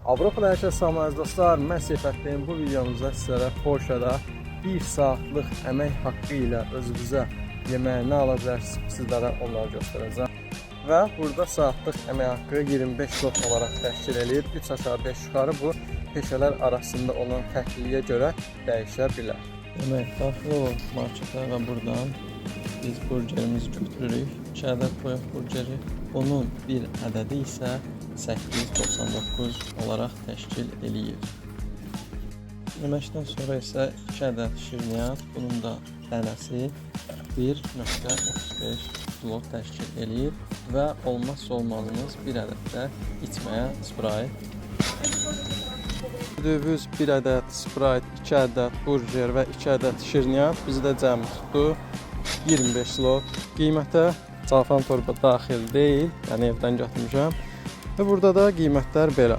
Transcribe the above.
Avropada hər şey salamlayız dostlar. Mən Seyfəddin. Bu videomuzda sizlərə Porsche'da 1 saatlıq əmək haqqı ilə özünüzə yeməyə nə ala bilərsiniz, sizlərə onları göstərəcəm. Və burada saatlıq əmək haqqı 25 lot olaraq təşkil edir. 3 aşağı 5 yuxarı bu peşələr arasında olan fərqliliyə görə dəyişə bilər. Demək, daxil olun marketə və buradan biz burgerimizi götürürük. 2 ədəd toyuq burgeri. Bunun bir ədədi isə 8.99 olaraq təşkil eləyir. Yeməkdən sonra isə 2 ədəd şirniyyat, bunun da dənəsi 1.35 kilo təşkil eləyir və olmazsa olmazımız bir ədəd də içməyə Sprite. Gördüyünüz 1 ədəd Sprite, 2 ədəd burger və 2 ədəd şirniyyat bizdə cəmi tutdu 25 slot. Qiymətə çalfan torba daxil deyil, yəni evdən götürmüşəm. Və burada da qiymətlər belə.